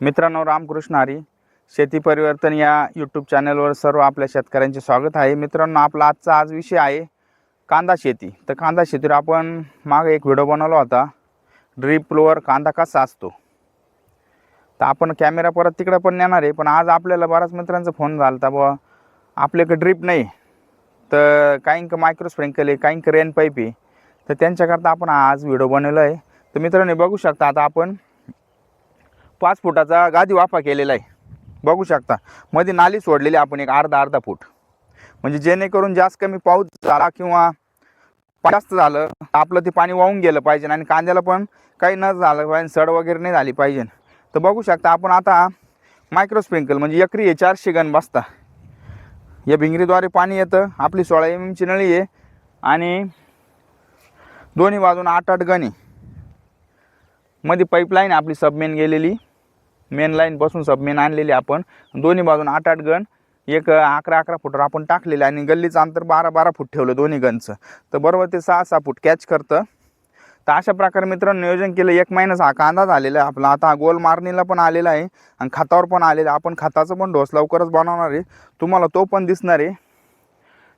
मित्रांनो, रामकृष्ण हरी. शेती परिवर्तन या यूट्यूब चॅनलवर सर्व आपल्या शेतकऱ्यांचे स्वागत आहे. मित्रांनो, आपला आजचा विषय आहे कांदा शेती. तर कांदा शेतीवर आपण मागे एक व्हिडिओ बनवला होता, ड्रीपवर कांदा कसा असतो. तर आपण कॅमेरा परत तिकडे पण नेणार आहे, पण आज आपल्याला बऱ्याच मित्रांचा फोन झाला होता, बाबा आपल्याकडे ड्रीप नाही, तर काहींक मायक्रो स्प्रिंकल आहे, काहींक रेन पाईप आहे. तर त्यांच्याकरता आपण आज व्हिडिओ बनवला आहे. तर मित्रांनो, बघू शकता आता आपण 5 फुटाचा गादी वाफा केलेला आहे. बघू शकता मध्ये नाली सोडलेली आपण एक अर्धा फूट, म्हणजे जेणेकरून जास्त कमी पाऊस झाला किंवा जास्त झालं आपलं ते पाणी वाहून गेलं पाहिजे आणि कांद्याला पण काही न झालं पाहिजे, सड वगैरे नाही झाली पाहिजे. तर बघू शकता आपण आता मायक्रो स्प्रिंकल म्हणजे एकरी 400 गण बसता. या भिंगरीद्वारे पाणी येतं. आपली 16 mm ची नळी आहे आणि दोन्ही बाजून 8-8 गण आहे. मध्ये पाईपलाईन आपली सबमेन गेलेली, मेन लाईनपासून सबमेन आणलेली आपण. दोन्ही बाजून 8-8 गण, एक 11-11 फुटावर आपण टाकलेले आणि गल्लीचं अंतर 12-12 फूट ठेवलं दोन्ही गणचं. तर बरोबर ते 6-6 फूट कॅच करतं. तर अशा प्रकारे मित्रांनो नियोजन केलं. 1 महिन्याचा हा कांदा झालेला आहे आपला. आता गोल मारणीला पण आलेला आहे आणि खतावर पण आलेला. आपण खताचं पण डोस लवकरच बनवणार आहे, तुम्हाला तो पण दिसणार आहे.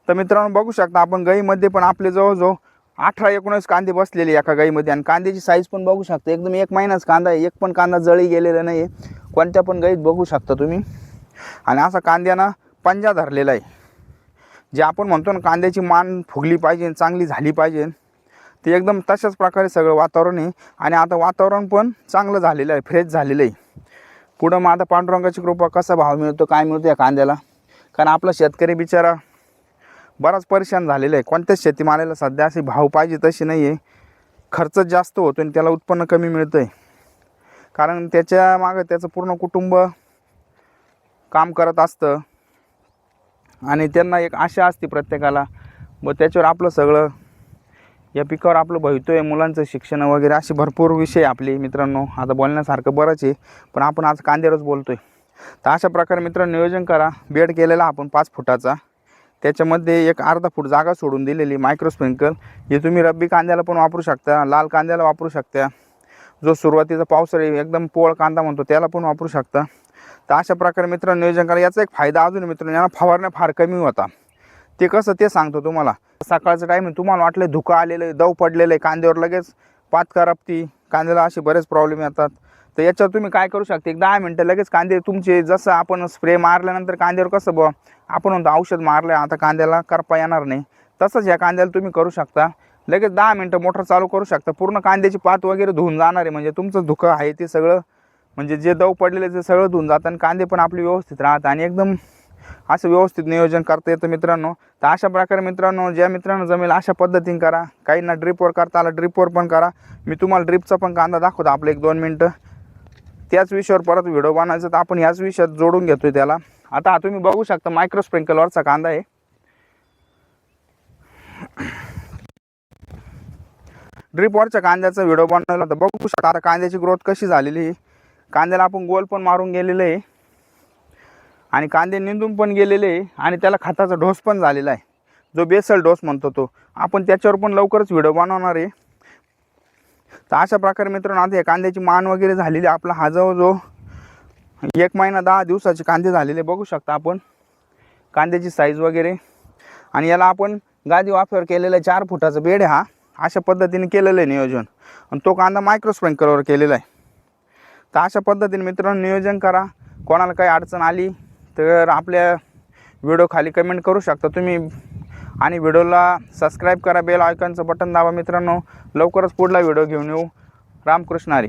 तर मित्रांनो, बघू शकता आपण गाईमध्ये पण आपले जवळजवळ 18-19 कांदे बसलेले एका गाईमध्ये आणि कांद्याची साईज पण बघू शकता. एकदम 1 महिनाच कांदा आहे, एक पण कांदा जळी गेलेला नाही आहे. कोणत्या पण गाईत बघू शकता तुम्ही. आणि असा कांद्यानं पंजा धरलेला आहे. जे आपण म्हणतो ना कांद्याची मान फुगली पाहिजे, चांगली झाली पाहिजे, ते एकदम तशाच प्रकारे सगळं वातावरण आहे. आणि आता वातावरण पण चांगलं झालेलं आहे, फ्रेश झालेलं आहे. पुढं मग आता पांडुरंगाची कृपा कसा भाव मिळतो काय मिळतो या कांद्याला, कारण आपला शेतकरी बिचारा बराच परेशान झालेला आहे. कोणत्याच शेतीमालाला सध्या असे भाव पाहिजे तसे नाही आहे. खर्च जास्त होतो आणि त्याला उत्पन्न कमी मिळतं आहे, कारण त्याच्या मागं त्याचं पूर्ण कुटुंब काम करत असतं आणि त्यांना एक आशा असते प्रत्येकाला. व त्याच्यावर आपलं सगळं, या पिकावर आपलं भवितव्य आहे, मुलांचं शिक्षण वगैरे असे भरपूर विषय आपले. मित्रांनो, आता बोलण्यासारखं बरंच आहे, पण आपण आज कांद्यावरच बोलतो आहे. तर अशा प्रकारे मित्रांनो नियोजन करा. बेड केलेला आपण 5 फुटाचा, त्याच्यामध्ये एक अर्धा फूट जागा सोडून दिलेली मायक्रो स्प्रिंकल. हे तुम्ही रब्बी कांद्याला पण वापरू शकता, लाल कांद्याला वापरू शकता, जो सुरुवातीचा पावसाळी एकदम पोळ कांदा म्हणतो त्याला पण वापरू शकता. तर अशा प्रकारे मित्रांनो नियोजन करा. याचा एक फायदा अजून मित्रांनो, यांना फवारण्या फार कमी होता. ते कसं ते सांगतो तुम्हाला. सकाळचं टाईम तुम्हाला वाटलं धुकं आलेलं आहे, दव पडलेलं आहे कांद्यावर, लगेच पात करपती कांद्याला, असे बरेच प्रॉब्लेम येतात. तर याच्यावर तुम्ही काय करू शकता, एक 10 मिनटं लगेच कांदे तुमचे, जसं आपण स्प्रे मारल्यानंतर कांद्यावर कसं आपण म्हणतो औषध मारलं आता कांद्याला करपा येणार नाही, तसंच या कांद्याला तुम्ही करू शकता. लगेच 10 मिनटं मोटर चालू करू शकता, पूर्ण कांद्याची पात वगैरे धुवून जाणार आहे. म्हणजे तुमचं धुकं आहे ते सगळं, म्हणजे जे दव पडलेले ते सगळं धुवून जातं आणि कांदे पण आपले व्यवस्थित राहतात आणि एकदम असं व्यवस्थित नियोजन करता येतं मित्रांनो. तर अशा प्रकारे मित्रांनो, ज्या मित्रांनो जमेल अशा पद्धतीने करा. काहींना ड्रिपवर करता आला ड्रिपवर पण करा. मी तुम्हाला ड्रिपचा पण कांदा दाखवतो आपलं 1-2 मिनटं. त्याच विषयावर परत व्हिडिओ बनायचा, तर आपण याच विषयात जोडून घेतोय त्याला. आता हा तुम्ही बघू शकता मायक्रो स्प्रिंकलवरचा कांदा आहे. ड्रिपवरच्या कांद्याचा व्हिडिओ बनवला तर बघू शकता आता कांद्याची ग्रोथ कशी झालेली आहे. कांद्याला आपण गोल पण मारून गेलेलं आहे आणि कांदे निंदून पण गेलेले आहे आणि त्याला खताचा डोस पण झालेला आहे, जो बेसल डोस म्हणतो तो. आपण त्याच्यावर पण लवकरच व्हिडिओ बनवणार आहे. तर अशा प्रकारे मित्रांनो आता या कांद्याची मान वगैरे झालेली. आपला हा जवळजवळ 1 महिना 10 दिवसाचे कांदे झालेले बघू शकता आपण, कांद्याची साईज वगैरे. आणि याला आपण गादी वाफेवर केलेलं आहे. 4 फुटाचा बेड आहे हा. अशा पद्धतीने केलेलं आहे नियोजन आणि तो कांदा मायक्रो स्प्रिंकलवर केलेला आहे. तर अशा पद्धतीने मित्रांनो नियोजन करा. कोणाला काही अडचण आली तर आपल्या व्हिडिओ खाली कमेंट करू शकता तुम्ही आणि व्हिडिओला सबस्क्राईब करा, बेल आयकॉनचं बटन दाबा. मित्रांनो लवकरच पुढला व्हिडिओ घेऊन येऊ. रामकृष्ण हरी.